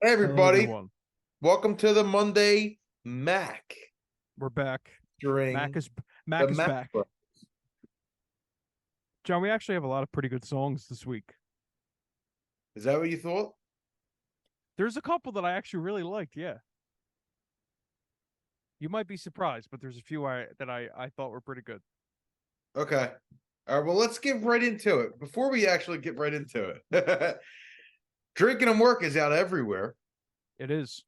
Hey Hello, everybody, everyone. welcome to the Monday Mack We're back. Mac during is the Mac is Mack back. Brothers. John, we actually have a lot of pretty good songs this week. Is that what you thought? There's a couple that I actually really liked. Yeah, you might be surprised, but there's a few I thought were pretty good. Okay. All right, well, let's get right into it. Before we actually get right into it, Drinking and Work is out everywhere. It is.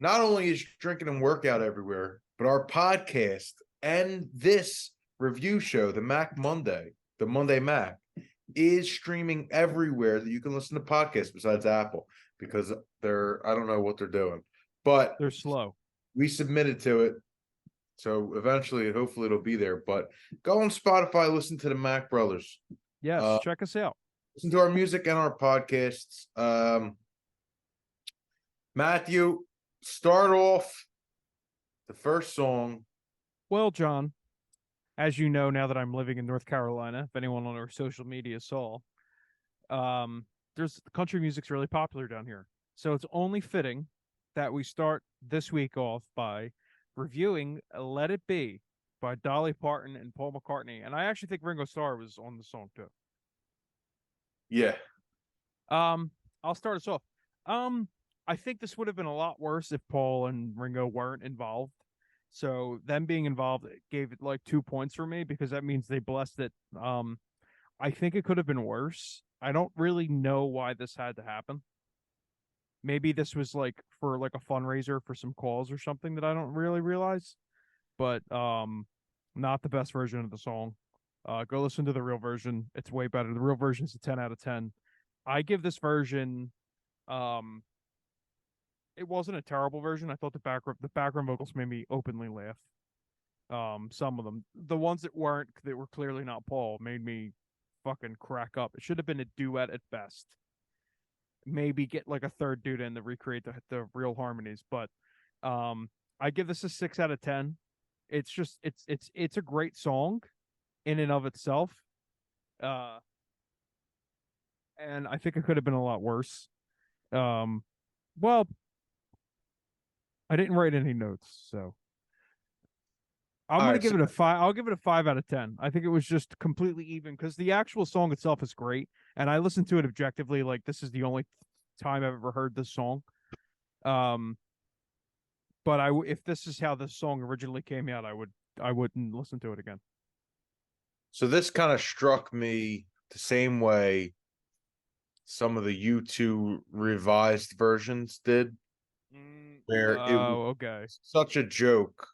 Not only is Drinking and Work out everywhere, but our podcast and this review show, the Monday Mack, is streaming everywhere that you can listen to podcasts besides Apple because I don't know what they're doing. But They're slow. we submitted to it. So eventually, hopefully it'll be there. But go on Spotify, listen to the Mack Brothers. Yes, Uh, check us out. listen to our music and our podcasts. Matthew, start off the first song. Well, John, as you know, now that I'm living in North Carolina, if anyone on our social media saw, there's country music's really popular down here. So it's only fitting that we start this week off by reviewing Let It Be by Dolly Parton and Paul McCartney. And I actually think Ringo Starr was on the song too. Yeah. Um, I'll start us off. Um, I think this would have been a lot worse if Paul and Ringo weren't involved. So them being involved gave it like 2 points for me because that means they blessed it. I think it could have been worse. I don't really know why this had to happen. Maybe this was like for like a fundraiser for some calls or something that I don't really realize. But not the best version of the song. Go listen to the real version. It's way better. The real version is a 10 out of 10. I give this version um it wasn't a terrible version. I thought the background vocals made me openly laugh. Some of them. The ones that were clearly not Paul made me fucking crack up. It should have been a duet at best. Maybe get like a third dude in to recreate the real harmonies, but um I give this a 6 out of 10. It's just it's a great song in and of itself. Uh and I think it could have been a lot worse. Um well, I didn't write any notes, so I'm All gonna right. So, give it a 5. I'll give it a 5 out of 10. I think it was just completely even because the actual song itself is great, and I listened to it objectively. Like this is the only time I've ever heard this song. Um, but if this is how this song originally came out, I wouldn't listen to it again. so this kind of struck me the same way some of the U2 revised versions did, where it was Oh, okay. such a joke.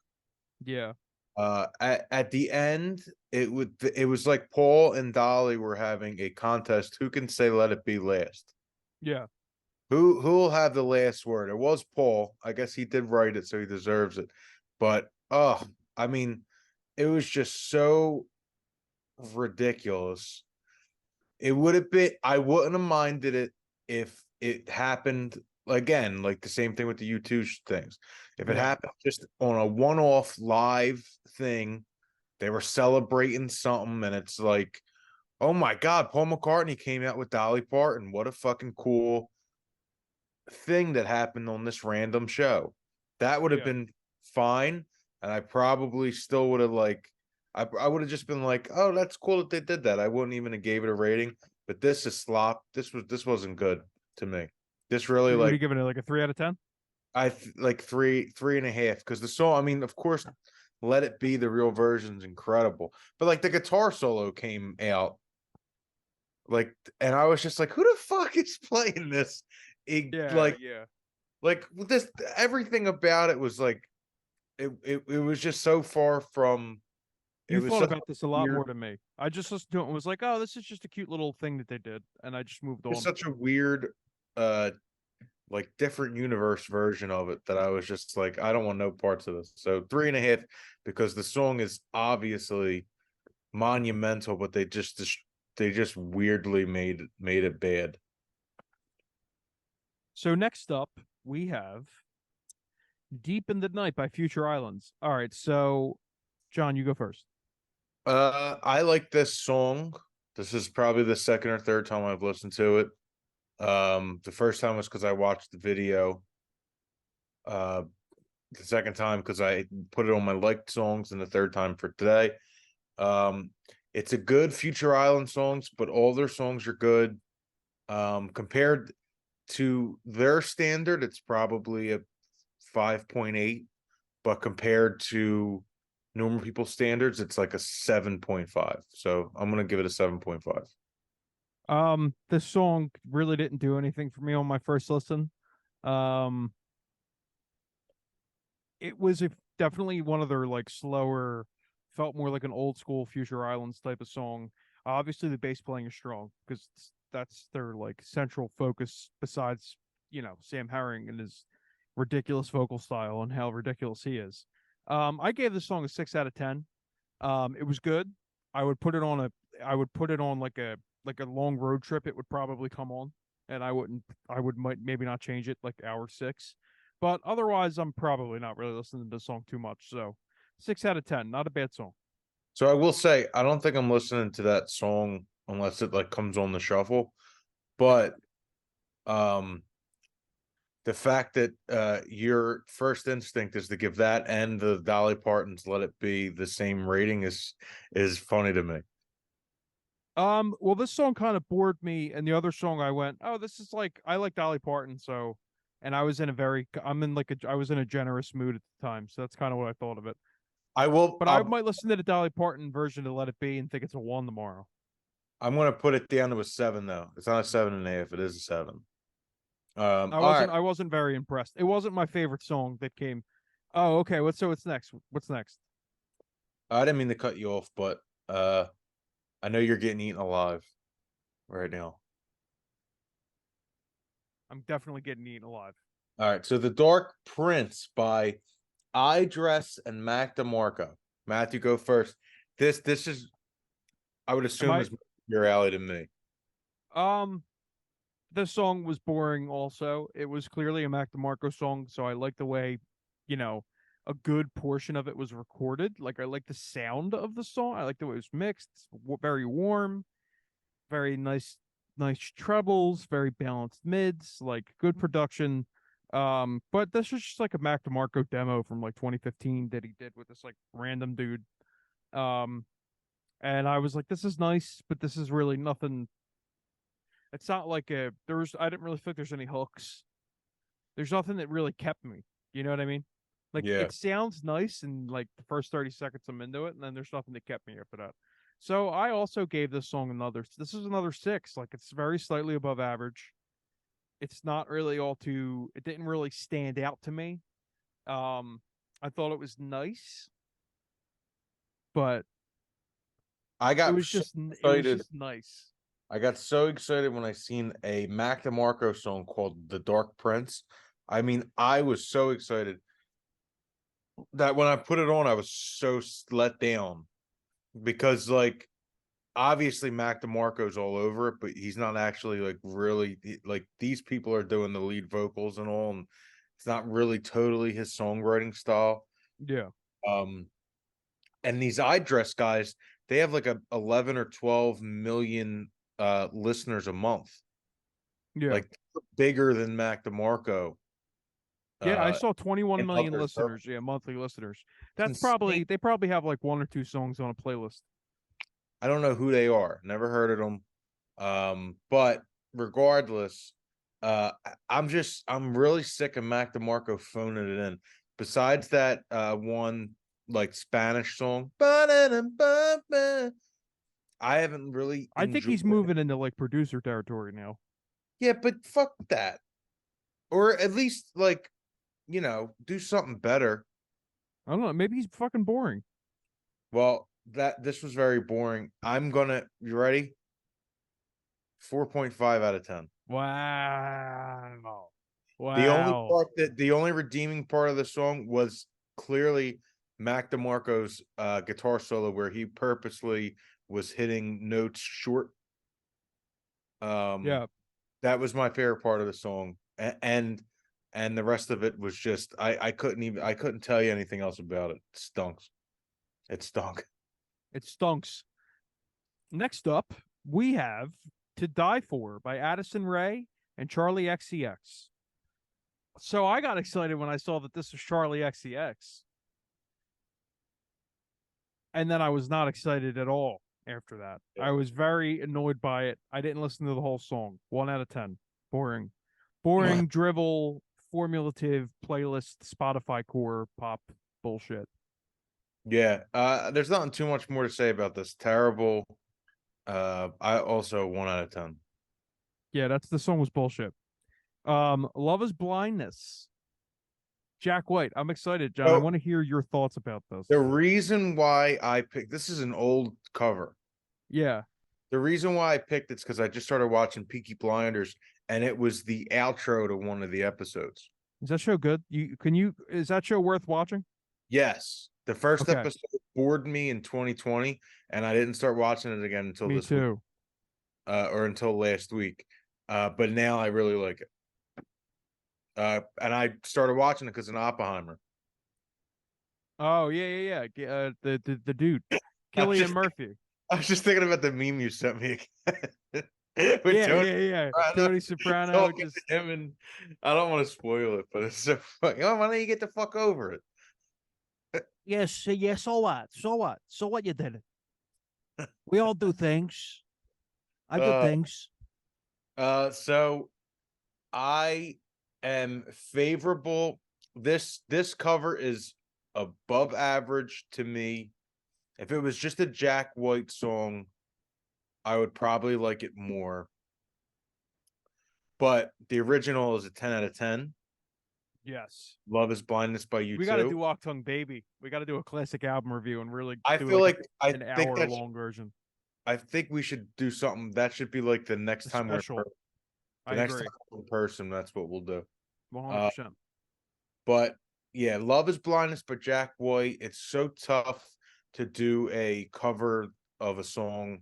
Yeah, At the end, it was like Paul and Dolly were having a contest. Who can say "Let it be" last? yeah. Who will have the last word? It was Paul. I guess he did write it, so he deserves it. But I mean, it was just so ridiculous. It would have been. I wouldn't have minded it if it happened again, like the same thing with the U2 things. If it Yeah. happened just on a one-off live thing, they were celebrating something, and it's like, oh my God, Paul McCartney came out with Dolly Parton. What a fucking cool thing that happened on this random show. That would have Yeah. been fine. And I probably still would have I would have just been like, oh, that's cool that they did that. I wouldn't even have gave it a rating. But this is slop. This wasn't good to me. This really What are you like giving it? Like a 3 out of 10? like three and a half because the song. I mean, of course, Let It Be the real version's incredible, but like the guitar solo came out like, and I was just like, who the fuck is playing this? It, Yeah, yeah. like this everything about it was like it was just so far from it You was thought such about a this a lot more weird than me. I just listened to it and was like, oh, this is just a cute little thing that they did, and I just moved it's on. such a weird uh like different universe version of it that I was just like, I don't want no parts of this. So three and a half because the song is obviously monumental, but they just weirdly made it bad. So next up, we have Deep in the Night by Future Islands. All right, so John, you go first. I like this song. This is probably the second or third time I've listened to it. The first time was because I watched the video. The second time because I put it on my liked songs, and the third time for today. Um, it's a good Future Island songs, but all their songs are good. Compared to their standard, it's probably a 5.8, but compared to normal people's standards, it's like a 7.5. So I'm gonna give it a 7.5. This song really didn't do anything for me on my first listen. Um, it was definitely one of their like slower, felt more like an old school Future Islands type of song. Obviously, the bass playing is strong because that's their like central focus. Besides, Sam Herring and his ridiculous vocal style and how ridiculous he is. I gave this song a 6 out of 10. It was good. I would put it on like a long road trip. It would probably come on, and I would might maybe not change it like hour 6. But otherwise, I'm probably not really listening to the song too much. So 6 out of 10, not a bad song. So I will say I don't think I'm listening to that song unless it like comes on the shuffle. But um the fact that your first instinct is to give that and the Dolly Parton's Let It Be the same rating is funny to me. Well, this song kind of bored me, and the other song I went, oh, this is like I like Dolly Parton, so, and I was in a generous mood at the time, so that's kind of what I thought of it. I will. But I might listen to the Dolly Parton version to Let It Be and think it's a 1 tomorrow. I'm going to put it down to a 7 though. It's not a 7.5. It is a 7. All right. I wasn't very impressed. It wasn't my favorite song that came. Oh, okay. What's next? What's next? I didn't mean to cut you off, but I know you're getting eaten alive right now. I'm definitely getting eaten alive. All right. So The Dark Prince by I Dress and Mack DeMarco. Matthew, go first. This is, I would assume, is your alley to me. Um, this song was boring also. It was clearly a Mac DeMarco song, so I like the way, a good portion of it was recorded. Like I like the sound of the song. I like the way it was mixed. Very warm, very nice trebles, very balanced mids, like good production. But this is just like a Mac DeMarco demo from like 2015 that he did with this like random dude. Um, and I was like, this is nice, but this is really nothing. It's not like I didn't really feel like there's any hooks. There's nothing that really kept me. You know what I mean? Like Yeah. it sounds nice and like the first 30 seconds I'm into it, and then there's nothing that kept me after that. So I also gave this song this is another 6. Like it's very slightly above average. It's not really it didn't really stand out to me. I thought it was nice, but it was just nice. I got so excited when I seen a Mac DeMarco song called The Dark Prince. I mean, I was so excited that when I put it on, I was so let down because, like, obviously Mac DeMarco's all over it, but he's not actually like really like these people are doing the lead vocals and all, and it's not really totally his songwriting style. Yeah. And these iDress guys, they have like a 11 or 12 million listeners a month. Yeah. Like bigger than Mac DeMarco. Yeah, I saw 21 million listeners. Circles. Yeah, monthly listeners. It's They probably have like 1 or 2 songs on a playlist. I don't know who they are. Never heard of them. But regardless, I'm really sick of Mac DeMarco phoning it in. Besides that one like Spanish song, I haven't really I think he's moving into like producer territory now. Yeah, but fuck that. Or at least like, do something better. I don't know. Maybe he's fucking boring. Well, this was very boring. You ready? 4.5 out of 10. Wow. The only redeeming part of the song was clearly Mac DeMarco's guitar solo where he purposely was hitting notes short. Yeah. That was my favorite part of the song. And the rest of it was just I couldn't tell you anything else about it. It stunks. It stunk. It stunks. Next up, we have To Die For by Addison Rae and Charlie XCX. So I got excited when I saw that this was Charlie XCX. And then I was not excited at all after that. I was very annoyed by it. I didn't listen to the whole song. 1 out of 10. Boring. Boring, drivel, formulative, playlist, Spotify core, pop bullshit. Yeah. There's nothing too much more to say about this. Terrible. I also 1 out of 10. Yeah, the song was bullshit. Love is Blindness. Jack White. I'm excited, John. I want to hear your thoughts about this. The reason why I picked this is an old cover. Yeah. The reason why I picked it's because I just started watching Peaky Blinders, and it was the outro to one of the episodes. Is that show good? Is that show worth watching? Yes. The first episode bored me in 2020, and I didn't start watching it again until this week. Or until last week. But now I really like it. And I started watching it because of Oppenheimer. Oh yeah. The dude, Cillian Murphy. I was just thinking about the meme you sent me. Yeah. Tony Soprano. Just him, and I don't want to spoil it, but it's so funny. Oh, why don't you get the fuck over it? Yes. So what? So what? You did it. We all do things. I do things. So I am favorable. This cover is above average to me. If it was just a Jack White song, I would probably like it more. But the original is a 10 out of 10. Yes. Love is Blindness by U2. We got to do Octung Baby. We got to do a classic album review and really I feel like an hour-long version. I think we should do something. That should be like the next time we're in person. That's what we'll do. 100%. But yeah, Love is Blindness by Jack White. It's so tough to do a cover of a song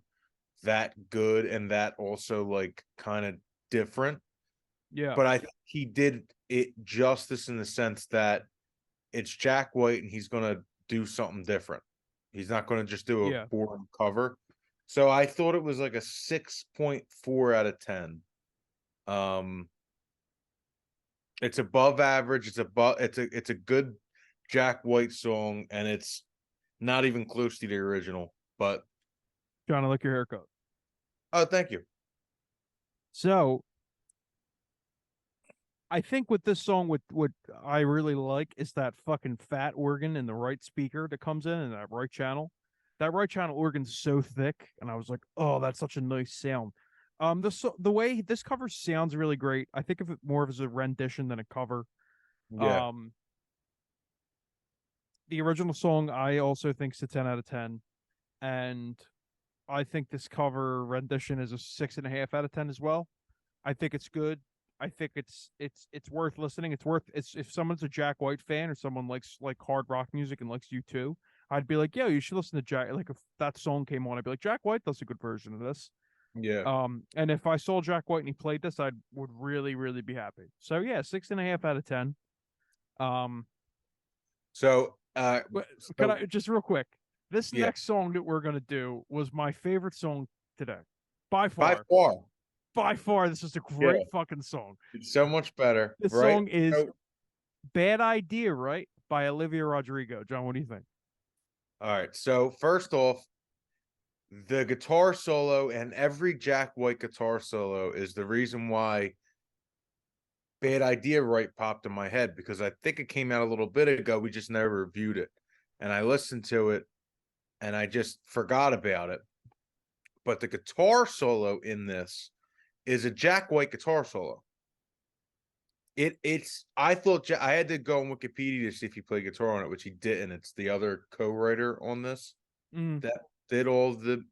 that good and that also like kind of different. Yeah. But I think he did it justice in the sense that it's Jack White and he's going to do something different. He's not going to just do a boring cover. So I thought it was like a 6.4 out of 10. It's above average. It's a good Jack White song, and it's not even close to the original. But John, I like your haircut. Oh, thank you. So I think with this song, what I really like is that fucking fat organ in the right speaker that comes in that right channel. That right channel organ's so thick, and I was like, oh, that's such a nice sound. The way this cover sounds really great. I think of it more as a rendition than a cover. Yeah. The original song I also think is a 10 out of 10, and I think this cover rendition is a 6.5 out of 10 as well. I think it's good. I think it's worth listening. It's if someone's a Jack White fan or someone likes like hard rock music and likes U2, I'd be like, yo, you should listen to Jack. Like if that song came on, I'd be like, Jack White does a good version of this. Yeah. And if I saw Jack White and he played this, I would really, really be happy. So yeah, 6.5 out of 10. Can I just real quick? This next song that we're gonna do was my favorite song today, by far. By far, this is a great fucking song. It's so much better. This song is "Bad Idea," right, by Olivia Rodrigo. John, what do you think? All right. So first off, the guitar solo and every Jack White guitar solo is the reason why Bad Idea popped in my head, because I think it came out a little bit ago. We just never reviewed it. And I listened to it and I just forgot about it. But the guitar solo in this is a Jack White guitar solo. I thought I had to go on Wikipedia to see if he played guitar on it, which he didn't. It's the other co-writer on this that did all the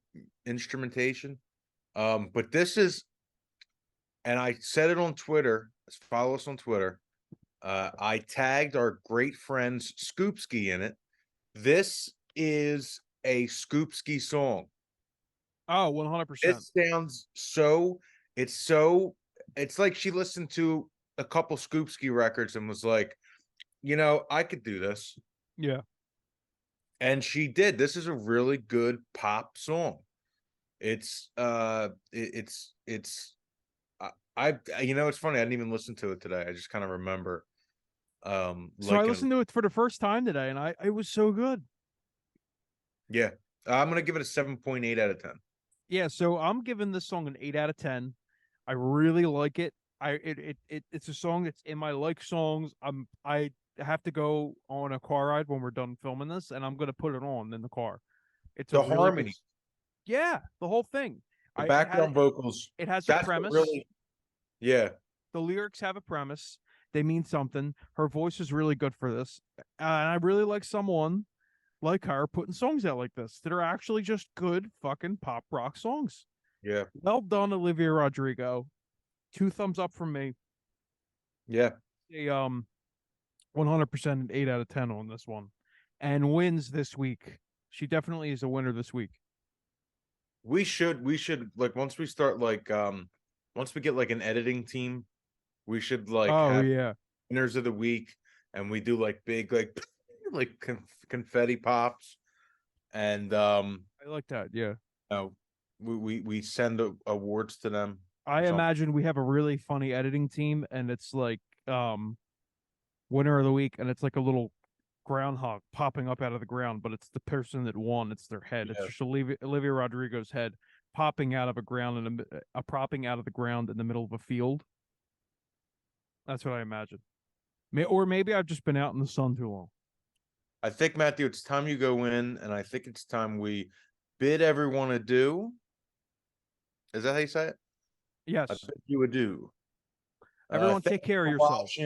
instrumentation. But this is, and I said it on Twitter. Follow us on Twitter. I tagged our great friends Scoopski in it. This is a Scoopski song. Oh, 100%. It sounds so. It's like she listened to a couple Scoopski records and was like, I could do this. Yeah. And she did. This is a really good pop song. It's funny. I didn't even listen to it today. I just kind of remember. So I liking listened to it for the first time today, and it was so good. Yeah, I'm gonna give it a 7.8 out of 10. Yeah, so I'm giving this song an 8 out of 10. I really like it. It's a song that's in my like songs. I have to go on a car ride when we're done filming this, and I'm gonna put it on in the car. It's The a really harmony, good, yeah, the whole thing. the background vocals. It has a That's what premise. really. Yeah, The lyrics have a premise. They mean something. Her voice is really good for this, and I really like someone like her putting songs out like this that are actually just good fucking pop rock songs. yeah, Well done, Olivia Rodrigo. 2 thumbs up from me. yeah. A 100% an 8 out of 10 on this one, and wins this week. She definitely is a winner this week. We should like once we start once we get like an editing team, we should like Oh have yeah, winners of the week, and we do like big like confetti pops, and I like that. Yeah, we send awards to them. I imagine we have a really funny editing team, and it's like winner of the week, and it's like a little groundhog popping up out of the ground, but it's the person that won. It's their head. Yeah. It's just Olivia Rodrigo's head popping out of propping out of the ground in the middle of a field. That's what I imagine. Or maybe I've just been out in the sun too long. I think, Matthew, it's time you go in, and I think it's time we bid everyone adieu. Is that how you say it? Yes. I bid you adieu. Everyone take care of yourselves.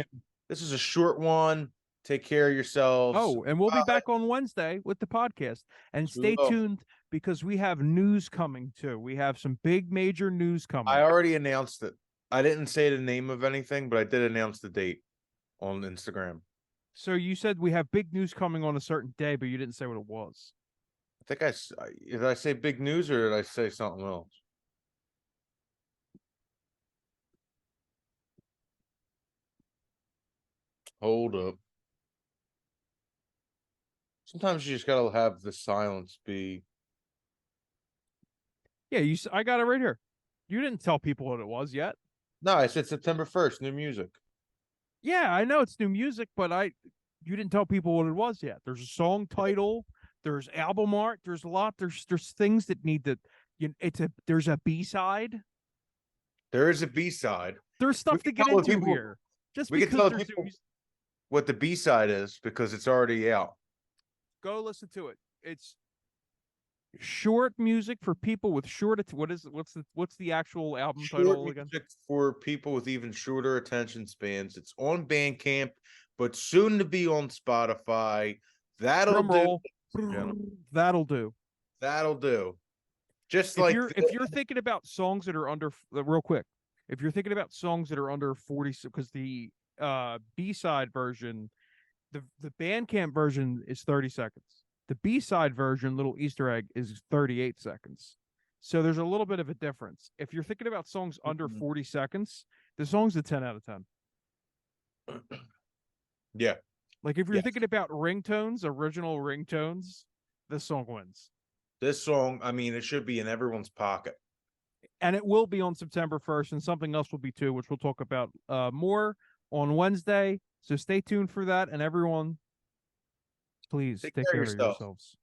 This is a short one. Take care of yourselves. Oh, and we'll be back on Wednesday with the podcast. And stay tuned because we have news coming too. We have some big major news coming. I already announced it. I didn't say the name of anything, but I did announce the date on Instagram. So you said we have big news coming on a certain day, but you didn't say what it was. I think did I say big news or did I say something else? Hold up. Sometimes you just gotta have the silence be. Yeah, I got it right here. You didn't tell people what it was yet. No, I said September 1st, new music. Yeah, I know it's new music, but you didn't tell people what it was yet. There's a song title, there's album art, there's a lot, there's things that need to there's a B-side. There is a B-side. There's stuff to get into here. Just we because can tell there's people what the B-side is because it's already out. Go listen to it. It's short music for people with what's the actual album title again? For people with even shorter attention spans. It's on Bandcamp, but soon to be on Spotify. That'll do. That'll do. That'll do. Just if you're thinking about songs that are under real quick, if you're thinking about songs that are under 40, because the B-side version, the Bandcamp version is 30 seconds. The B-side version, little Easter egg, is 38 seconds. So there's a little bit of a difference. If you're thinking about songs under 40 seconds, the song's a 10 out of 10. Yeah. Like if you're thinking about ringtones, original ringtones, this song wins. This song, I mean, it should be in everyone's pocket. And it will be on September 1st, and something else will be too, which we'll talk about more on Wednesday. So stay tuned for that, and everyone, please take care of yourselves.